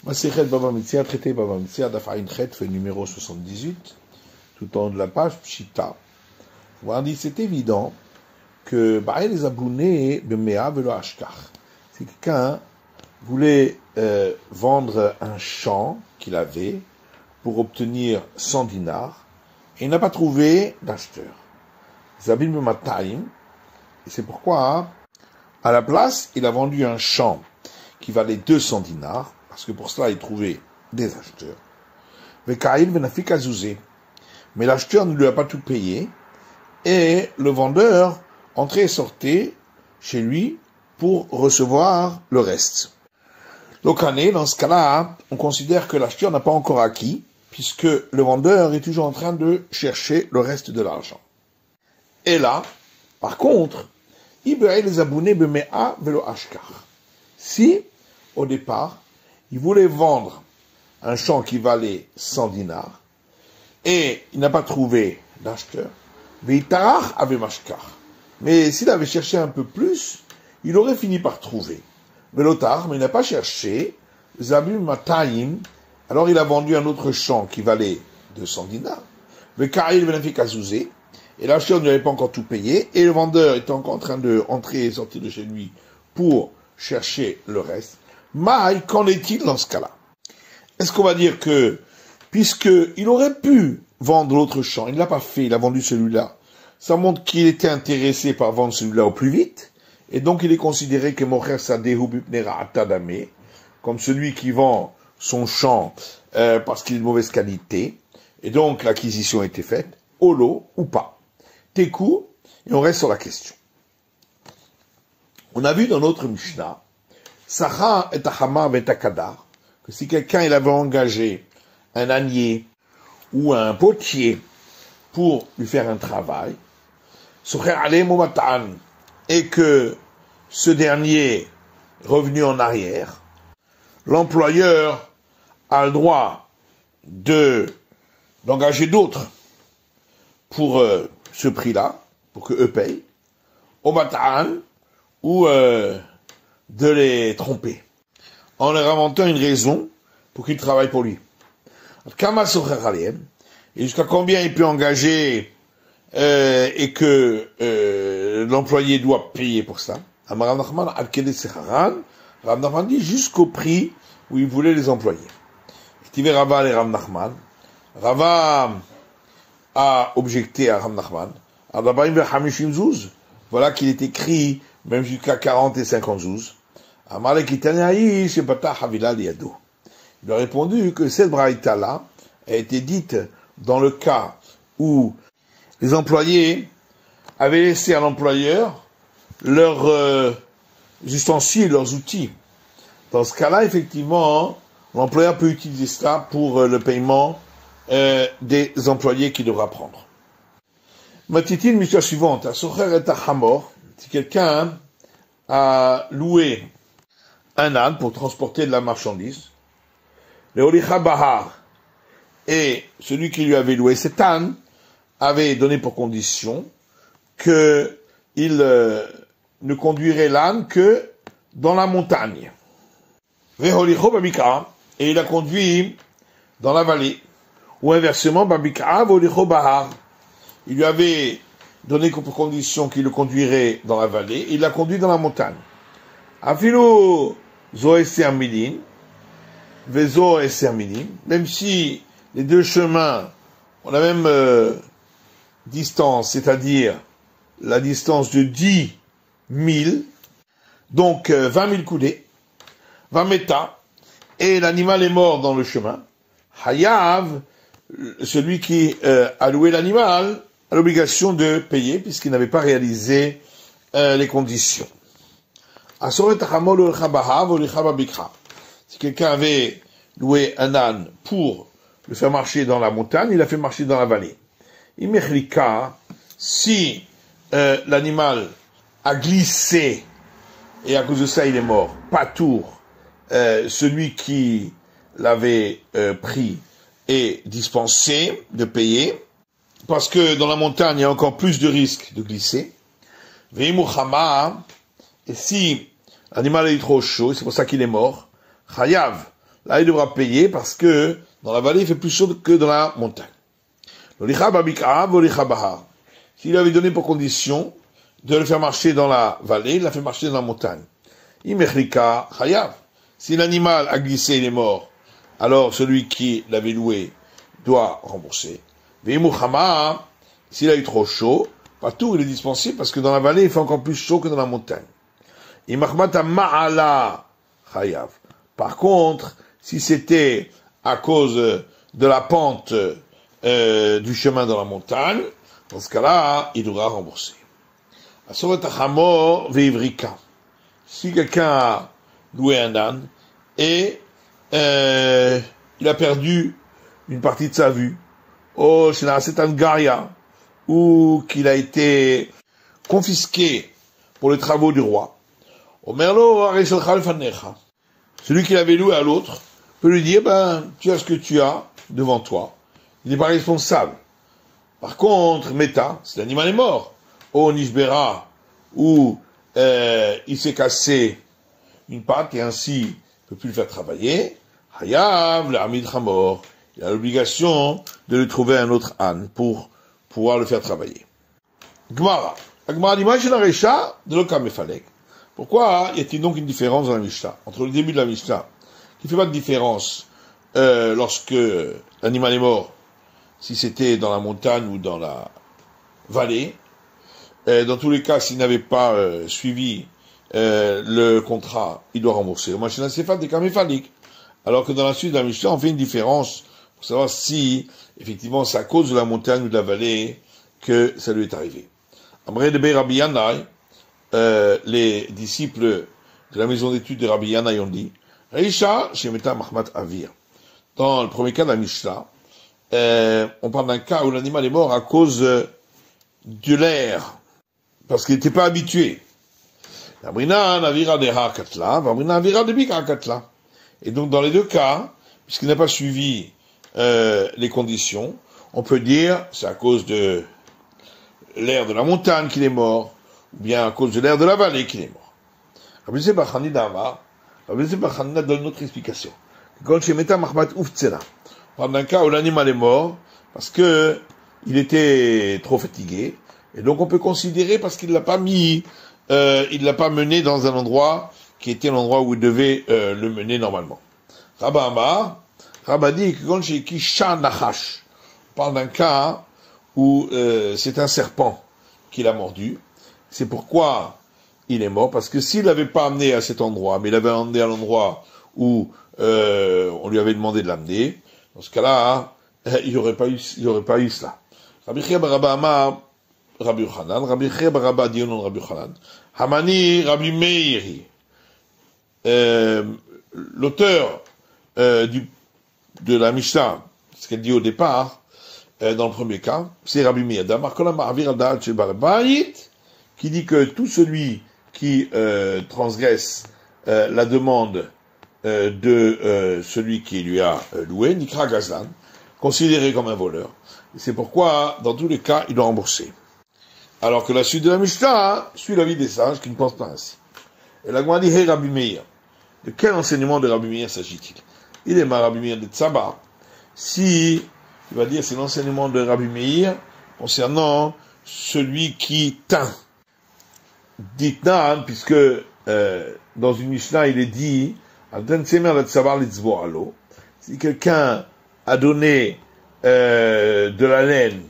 Masechet Baba Metzia, traité Baba Metzia, Daf Ayin Chet, fait numéro 78, tout en haut de la page, Pshita. On dit, c'est évident que Ba'el les abounés, Bemea Velo Ashkar. Si quelqu'un voulait vendre un champ qu'il avait pour obtenir 100 dinars, et il n'a pas trouvé d'acheteur. Zabin Bemataim, et c'est pourquoi, à la place, il a vendu un champ qui valait 200 dinars, parce que pour cela, il trouvait des acheteurs. Mais l'acheteur ne lui a pas tout payé, et le vendeur entrait et sortait chez lui pour recevoir le reste. L'Okané, dans ce cas-là, on considère que l'acheteur n'a pas encore acquis, puisque le vendeur est toujours en train de chercher le reste de l'argent. Et là, par contre, si, au départ, il voulait vendre un champ qui valait 100 dinars, et il n'a pas trouvé d'acheteur, mais s'il avait cherché un peu plus, il aurait fini par trouver. Mais il n'a pas cherché, alors il a vendu un autre champ qui valait 200 dinars, et l'acheteur ne lui avait pas encore tout payé, et le vendeur était encore en train de entrer et sortir de chez lui pour chercher le reste. Qu'en est-il dans ce cas-là? Est-ce qu'on va dire que, puisqu'il aurait pu vendre l'autre champ, il ne l'a pas fait, il a vendu celui-là, ça montre qu'il était intéressé par vendre celui-là au plus vite, et donc il est considéré que Mocher Sadehu Bipnera Atadame, comme celui qui vend son champ parce qu'il est de mauvaise qualité, et donc l'acquisition a été faite, holo ou pas. Tekou, et on reste sur la question. On a vu dans notre Mishnah, Sacha et Ahama et Akadar, que si quelqu'un il avait engagé un ânier ou un potier pour lui faire un travail, et que ce dernier revenu en arrière, l'employeur a le droit d'engager d'autres pour ce prix-là, pour que eux payent, au mat'an, ou de les tromper, en leur inventant une raison pour qu'ils travaillent pour lui. Et jusqu'à combien il peut engager et que l'employé doit payer pour ça. Rav Nachman dit jusqu'au prix où il voulait les employer. Rava et Rav Nachman. Rava a objecté à Rav Nachman. Voilà qu'il est écrit même jusqu'à 40 et 50 zouz. Il a répondu que cette braïta-là a été dite dans le cas où les employés avaient laissé à l'employeur leurs ustensiles, leurs outils. Dans ce cas-là, effectivement, l'employeur peut utiliser cela pour le paiement des employés qu'il devra prendre. Matitine, mission suivante. Si quelqu'un a loué un âne pour transporter de la marchandise, le Olicha Bahar, et celui qui lui avait loué cet âne avait donné pour condition qu'il ne conduirait l'âne que dans la montagne. Et il a conduit dans la vallée. Ou inversement, il lui avait donné pour condition qu'il le conduirait dans la vallée, il l'a conduit dans la montagne. Afilo Zoé Sermidin, Vezo et Sermidin, même si les deux chemins ont la même distance, c'est-à-dire la distance de 10 000, donc 20 000 coudées, 20 métas, et l'animal est mort dans le chemin. Hayav, celui qui a loué l'animal, a l'obligation de payer puisqu'il n'avait pas réalisé les conditions. Si quelqu'un avait loué un âne pour le faire marcher dans la montagne, il l'a fait marcher dans la vallée. Si l'animal a glissé et à cause de ça il est mort, pas tour, celui qui l'avait pris et dispensé de payer, parce que dans la montagne il y a encore plus de risques de glisser. Et si l'animal est trop chaud, c'est pour ça qu'il est mort, Chayav, là il devra payer parce que dans la vallée il fait plus chaud que dans la montagne. S'il avait donné pour condition de le faire marcher dans la vallée, il l'a fait marcher dans la montagne. Si l'animal a glissé, il est mort, alors celui qui l'avait loué doit rembourser. S'il a eu trop chaud, pas tout, il est dispensé parce que dans la vallée, il fait encore plus chaud que dans la montagne. Par contre, si c'était à cause de la pente du chemin dans la montagne, dans ce cas-là, il devra rembourser. Si quelqu'un a loué un âne et il a perdu une partie de sa vue, c'est un garia, ou qu'il a été confisqué pour les travaux du roi, celui qui l'avait loué à l'autre peut lui dire, tu as ce que tu as devant toi. Il n'est pas responsable. Par contre, Meta, si l'animal est mort, Nishbera, ou il s'est cassé une patte et ainsi il ne peut plus le faire travailler, Hayav, l'Amid Hamor, il a l'obligation de lui trouver un autre âne pour pouvoir le faire travailler. Gmara. La Gmara dit, de l'Okamefalek. Pourquoi y a-t-il donc une différence dans la Mishnah, entre le début de la Mishnah, qui ne fait pas de différence lorsque l'animal est mort, si c'était dans la montagne ou dans la vallée. Dans tous les cas, s'il n'avait pas suivi le contrat, il doit rembourser. Le Machina Sefat des Kamefalik. Alors que dans la suite de la Mishnah, on fait une différence pour savoir si, effectivement, c'est à cause de la montagne ou de la vallée que ça lui est arrivé. Amré de Rabbi Yanai, les disciples de la maison d'études de Rabbi Yanai ont dit, Reisha, Shemeta Mahmat Avir. Dans le premier cas de la Mishnah, on parle d'un cas où l'animal est mort à cause de l'air, parce qu'il n'était pas habitué. Et donc dans les deux cas, puisqu'il n'a pas suivi les conditions, on peut dire c'est à cause de l'air de la montagne qu'il est mort, ou bien à cause de l'air de la vallée qu'il est mort. Rabbi Bachanina donne une autre explication. On parle d'un cas où l'animal est mort parce que il était trop fatigué, et donc on peut considérer parce qu'il l'a pas mis, il l'a pas mené dans un endroit qui était l'endroit où il devait le mener normalement. Rabba Amar, Rabba dit que quand j'ai Kisha Nachash, on parle d'un cas où c'est un serpent qui l'a mordu. C'est pourquoi il est mort, parce que s'il l'avait pas amené à cet endroit, mais il l'avait amené à l'endroit où on lui avait demandé de l'amener, dans ce cas-là, il n'y aurait pas eu cela. Rabbi Chia bar Rabba Amar, Rabbi Yochanan, Rabbi Chia bar Rabba dit au nom de Rabbi Yochanan, Hamani Rabbi Meiri, l'auteur de la Mishnah, ce qu'elle dit au départ, dans le premier cas, c'est Rabbi Meir, qui dit que tout celui qui transgresse la demande de celui qui lui a loué, Nikra Gazlan, considéré comme un voleur. Et c'est pourquoi, dans tous les cas, il doit rembourser. Alors que la suite de la Mishnah suit l'avis des sages qui ne pensent pas ainsi. Et la Gemara dit, hey Rabbi Meir, de quel enseignement de Rabbi Meir s'agit-il? Il est ma Rabbi Meir de Tzaba. Si, il va dire, c'est l'enseignement de Rabbi Meir concernant celui qui teint. Dit Nan, puisque dans une Mishnah, il est dit, si quelqu'un a donné de la laine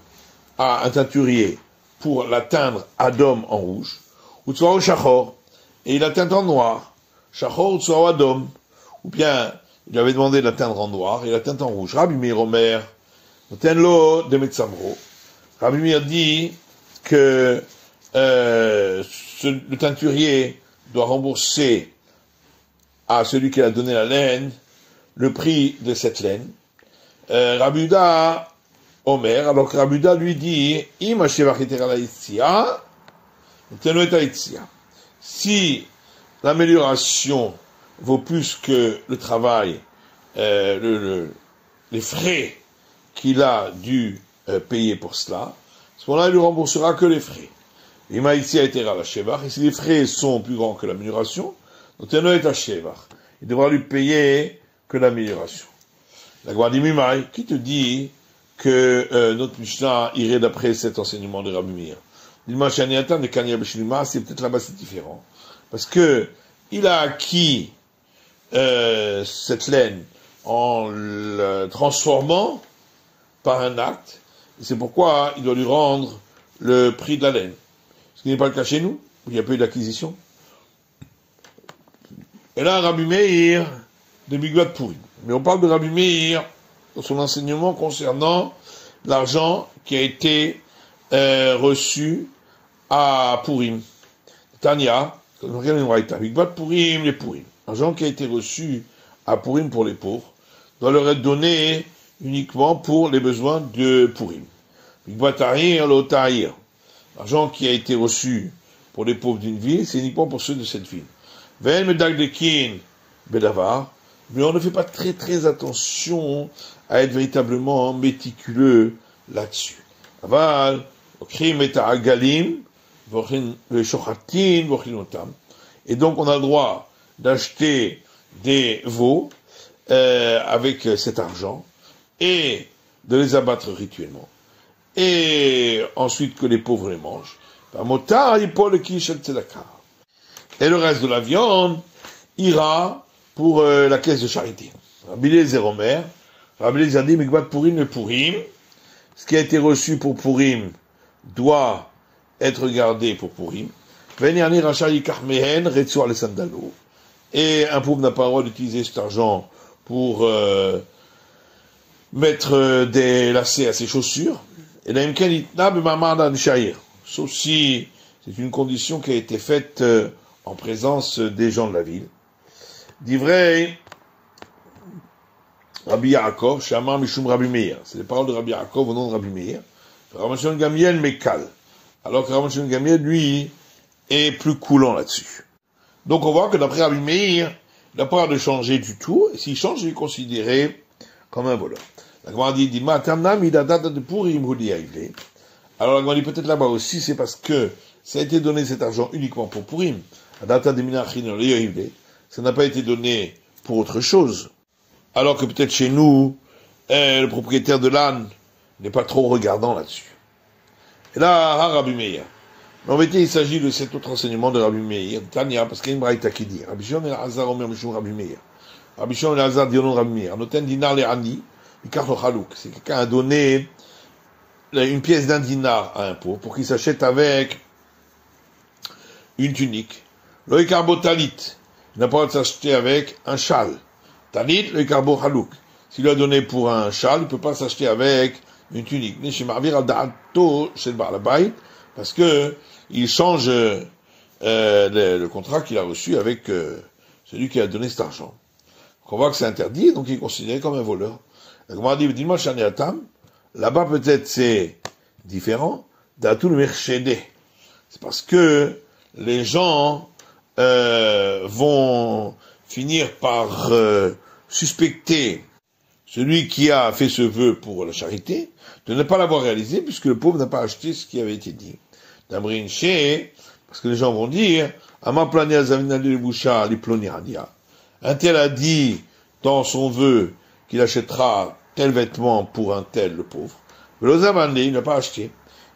à un teinturier pour la teindre à d'homme en rouge, ou soit au shachor, et il la teint en noir, shachor ou soit au adom, ou bien il lui avait demandé de la teindre en noir et la teinte en rouge. Rabbi Meir Omer, notenlo de Metzamro. Rabbi Meir dit que le teinturier doit rembourser à celui qui a donné la laine le prix de cette laine. Rabbi Yehuda Omer, alors que Rabbi Yehuda lui dit, si l'amélioration vaut plus que le travail, les frais qu'il a dû payer pour cela, à ce moment-là, il ne remboursera que les frais. Et si les frais sont plus grands que l'amélioration, il devra lui payer que l'amélioration. La Gemara dit Mimai, qui te dit que notre Mishnah irait d'après cet enseignement de Rabbi Meir? C'est peut-être là-bas c'est différent. Parce que il a acquis cette laine en le transformant par un acte, et c'est pourquoi il doit lui rendre le prix de la laine. Ce qui n'est pas le cas chez nous, où il n'y a pas eu d'acquisition. Et là, Rabbi Meir de Mikvat Purim. Mais on parle de Rabbi Meir dans son enseignement concernant l'argent qui a été reçu à Purim. Tania, quand on regarde une raïta, Mikvat Purim, les Purim. L'argent qui a été reçu à Purim pour les pauvres doit leur être donné uniquement pour les besoins de Purim. Mikvat Tahir, lo Tahir. L'argent qui a été reçu pour les pauvres d'une ville, c'est uniquement pour ceux de cette ville. Ven medagdekin bedavar, mais on ne fait pas très attention à être véritablement méticuleux là-dessus. Aval, okrim et agalim, shochatin, vochinotam. Et donc on a le droit d'acheter des veaux avec cet argent et de les abattre rituellement. Et ensuite que les pauvres les mangent. Et le reste de la viande ira pour la caisse de charité. Rabbi Eliezer Omer, Rabbi Eliezer dit, Mikvat Purim le Purim, ce qui a été reçu pour Purim doit être gardé pour Purim. Et un pauvre n'a pas le droit d'utiliser cet argent pour mettre des lacets à ses chaussures. Et la sauf si c'est une condition qui a été faite en présence des gens de la ville. Divrei Rabbi Yaakov, Shama Mishum Rabbi Meir. C'est les paroles de Rabbi Yaakov au nom de Rabbi Meir. Rabbi Shimon Gamiel Mekal. Alors que Rabbi Shimon Gamiel, lui, est plus coulant là-dessus. Donc on voit que d'après Rabbi Meir, il n'a pas l'air de changer du tout. Et s'il change, il est considéré comme un voleur. La Gemara dit, alors la Gemara dit peut-être là-bas aussi, c'est parce que ça a été donné cet argent uniquement pour Purim. Ça n'a pas été donné pour autre chose. Alors que peut-être chez nous, le propriétaire de l'âne n'est pas trop regardant là-dessus. Et là, Rabbi Meir. Mais en vérité, il s'agit de cet autre enseignement de Rabbi Meir, Tania, parce qu'il y a une braïta qui dit, Rabbi Shimon el-Hazar omer mishum Rabbi Meir. Rabbi Shimon el-Hazar dit au nom de Rabbi Meir, Noten dinar le'ani, ikar lo chalouk. C'est quelqu'un a donné une pièce d'un dinar à un pauvre pour qu'il s'achète avec une tunique. Lo ikar bo talit. Il n'a pas le droit de s'acheter avec un châle. Talit, lo ikar bo chalouk. S'il lui a donné pour un châle, il ne peut pas s'acheter avec une tunique. Parce que il change le contrat qu'il a reçu avec celui qui a donné cet argent. Donc on voit que c'est interdit, donc il est considéré comme un voleur. Donc on m'a dit, dis-moi, là-bas peut-être c'est différent, d'Atul Merchédé. C'est parce que les gens vont finir par suspecter celui qui a fait ce vœu pour la charité, de ne pas l'avoir réalisé, puisque le pauvre n'a pas acheté ce qui avait été dit. D'Amrin Shé, parce que les gens vont dire, Ama plania zavina le boucha li ploniradia. Un tel a dit dans son vœu qu'il achètera tel vêtement pour un tel, le pauvre. L'ozamande, il n'a pas acheté.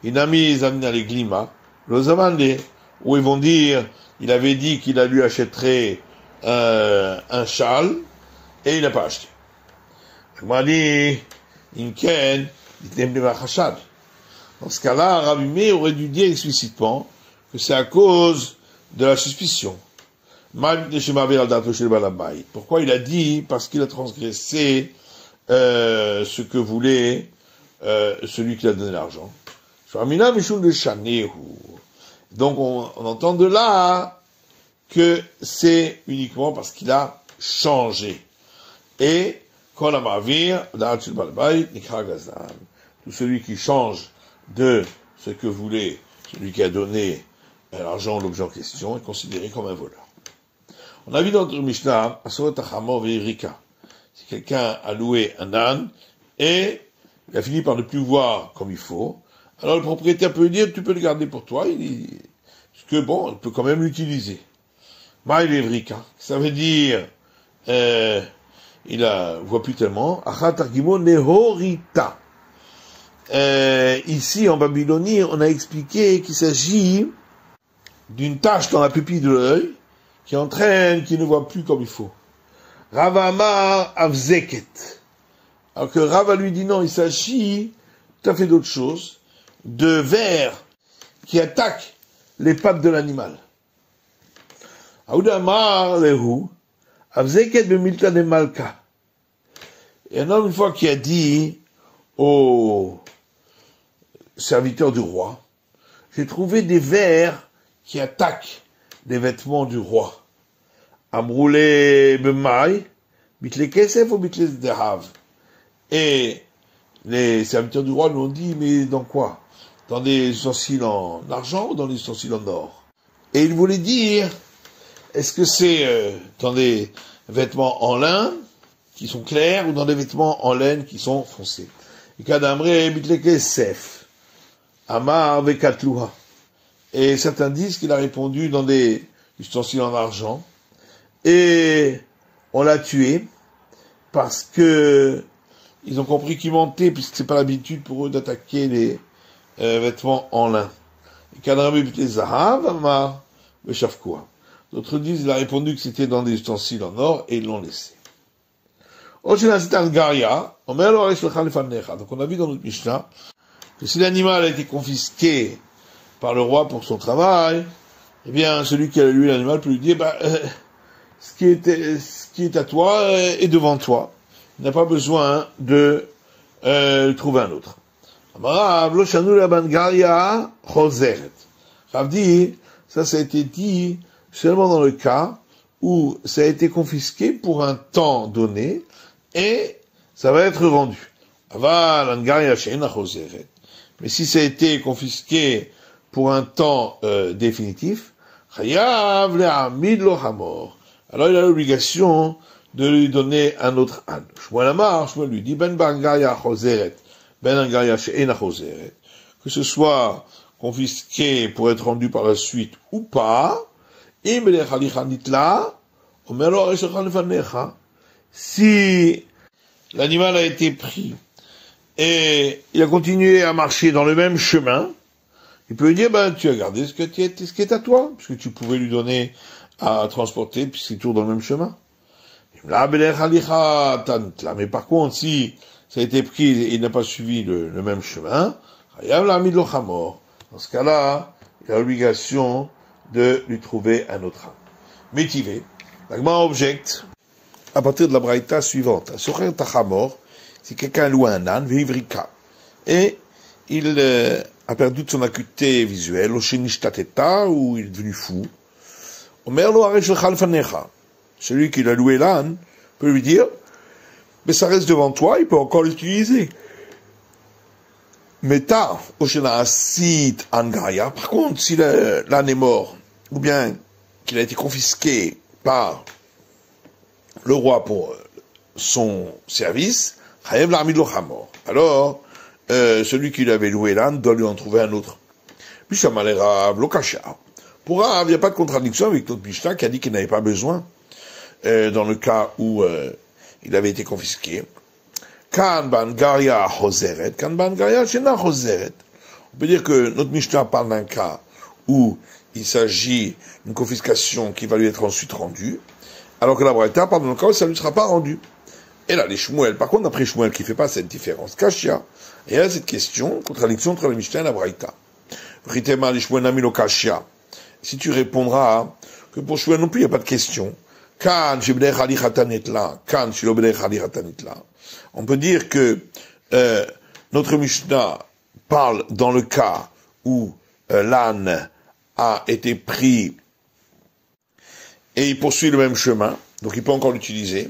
Il n'a mis zavina les glima. L'ozamande, où ils vont dire, il avait dit qu'il lui achèterait un châle, et il n'a pas acheté. Dans ce cas-là, Rabbi Meir aurait dû dire explicitement que c'est à cause de la suspicion. Pourquoi il a dit? Parce qu'il a transgressé ce que voulait celui qui a donné l'argent. Donc on entend de là que c'est uniquement parce qu'il a changé. Et tout celui qui change de ce que voulait celui qui a donné l'argent ou l'objet en question est considéré comme un voleur. On a vu dans notre Mishnah, si quelqu'un a loué un âne et il a fini par ne plus voir comme il faut, alors le propriétaire peut lui dire, tu peux le garder pour toi, parce que bon, il peut quand même l'utiliser. Ça veut dire, il voit plus tellement. Achat targimo nehorita. Ici, en Babylonie, on a expliqué qu'il s'agit d'une tache dans la pupille de l'œil qui entraîne qu'il ne voit plus comme il faut. Rava Amar avzeket. Alors que Rava lui dit non, il s'agit tout à fait d'autre chose, de vers qui attaquent les pattes de l'animal. Aouda Amar lehu avzeket bemilta de malka. Et un homme, une fois, qui a dit au serviteur du roi, j'ai trouvé des vers qui attaquent les vêtements du roi. Amroulé bemai, bitle kesef ou bitle zdehav. Et les serviteurs du roi nous ont dit, mais dans quoi? Dans des ustensiles en argent ou dans des ustensiles en or? Et il voulait dire, est-ce que c'est dans des vêtements en lin qui sont clairs ou dans des vêtements en laine qui sont foncés? Et kadamre bitle kesef, amar vekatluha. Et certains disent qu'il a répondu dans des ustensiles en argent. Et on l'a tué parce que ils ont compris qu'il mentait, puisque c'est pas l'habitude pour eux d'attaquer les vêtements en lin. Et kadamre bitle zahav, amar veshafkoua. D'autres disent qu'il a répondu que c'était dans des ustensiles en or et ils l'ont laissé. Donc on a vu dans notre Mishnah que si l'animal a été confisqué par le roi pour son travail, eh bien, celui qui a lu l'animal peut lui dire, ce qui est à toi est devant toi. Il n'a pas besoin de trouver un autre. Rav dit, ça a été dit seulement dans le cas où ça a été confisqué pour un temps donné et ça va être rendu. Mais si ça a été confisqué pour un temps définitif, alors il a l'obligation de lui donner un autre âne. Shmuel lui dit, que ce soit confisqué pour être rendu par la suite ou pas, si l'animal a été pris et il a continué à marcher dans le même chemin, il peut lui dire, tu as gardé ce qui est à toi, puisque tu pouvais lui donner à transporter, puisqu'il tourne dans le même chemin. Mais par contre, si ça a été pris et il n'a pas suivi le même chemin, dans ce cas-là, il a l'obligation de lui trouver un autre âne. Métivé. L'agma objecte, à partir de la braïta suivante, si quelqu'un loue un âne, vivrika, et il a perdu de son acuité visuelle, ou il est devenu fou, celui qui l'a loué l'âne peut lui dire, mais ça reste devant toi, il peut encore l'utiliser. Mais par contre, si l'âne est mort, ou bien qu'il a été confisqué par le roi pour son service, alors celui qui lui avait loué l'âne doit lui en trouver un autre. Puis ça m'a l'air pour Rav, il n'y a pas de contradiction avec notre Mishnah qui a dit qu'il n'avait pas besoin dans le cas où il avait été confisqué. On peut dire que notre Mishnah parle d'un cas où il s'agit d'une confiscation qui va lui être ensuite rendue, alors que la Braïta parle d'un cas où ça ne lui sera pas rendu. Et là, les Shmuel, par contre, d'après Shmuel, qui ne fait pas cette différence, Kashia, et il y a cette question, contradiction entre la Mishnah et la Braïta. Si tu répondras que pour Shmuel non plus, il n'y a pas de question. On peut dire que notre Mishnah parle dans le cas où l'âne a été pris et il poursuit le même chemin, donc il peut encore l'utiliser,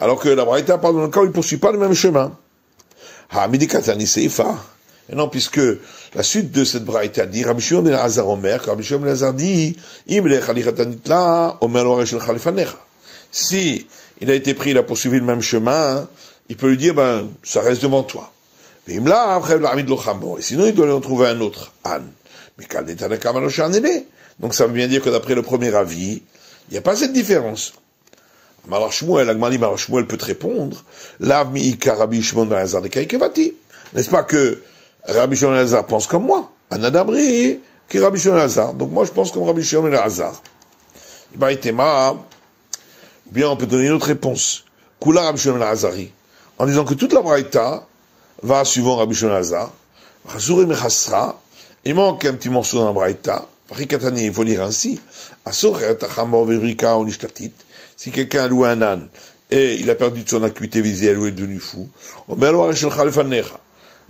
alors que la Braïta parle dans le cas où il ne poursuit pas le même chemin. Et non, puisque la suite de cette Braïta dit, Rabbi Shimon ben Elazar Omer, Rabbi Shimon ben Elazar dit, si il a été pris, il a poursuivi le même chemin, il peut lui dire, ça reste devant toi. Et sinon, il doit lui en trouver un autre âne. Donc ça veut bien dire que d'après le premier avis, il n'y a pas cette différence. Malar Shmuel, Agmali Malar Shmuel peut te répondre, Lav mi'ika Rabbi Shimon ben Elazar de Kaikevati. N'est-ce pas que Rabbi Shimon ben Elazar pense comme moi? Anadabri, qui est Rabbi Shimon ben Elazar. Donc moi je pense comme Rabbi Shimon ben Elazar. Ibaïtema, bien on peut donner une autre réponse. Kula Rabbi Shimon ben Elazari. En disant que toute la Braïta va suivant Rabbi Shimon ben Elazar. Chazuri mechasra. Il manque un petit morceau dans la Braïta. Rikatani, il faut lire ainsi. Si quelqu'un a loué un âne et il a perdu de son acuité visuelle ou est devenu fou,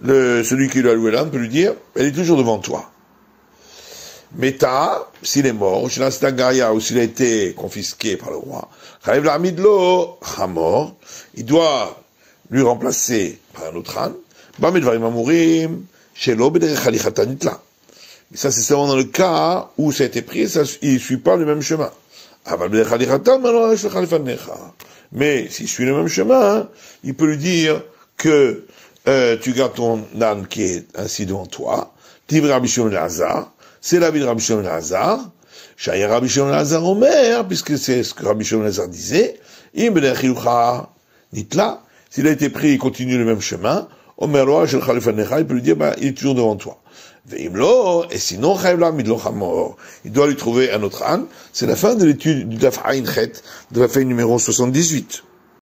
celui qui lui a loué l'âne peut lui dire, elle est toujours devant toi. Meta, s'il est mort, ou s'il a été confisqué par le roi, il doit lui remplacer par un autre âne. Et ça, c'est seulement dans le cas où ça a été pris, il ne suit pas le même chemin. Mais s'il suit le même chemin, il peut lui dire que tu gardes ton âne qui est ainsi devant toi. Tiv Rabbi Shimon ben Elazar, c'est l'avis de Rabbi Shimon ben Elazar. Shaya Rabbi Shimon ben Elazar Omer, puisque c'est ce que Rabbi Shimon ben Elazar disait. Im ben Chilucha Nitla, s'il a été pris, il continue le même chemin. Omer loa shel Khalifanecha, il peut lui dire, il est toujours devant toi. Et sinon, il doit lui trouver un autre âne. C'est la fin de l'étude du Daf Ain Chet, de la feuille numéro 78.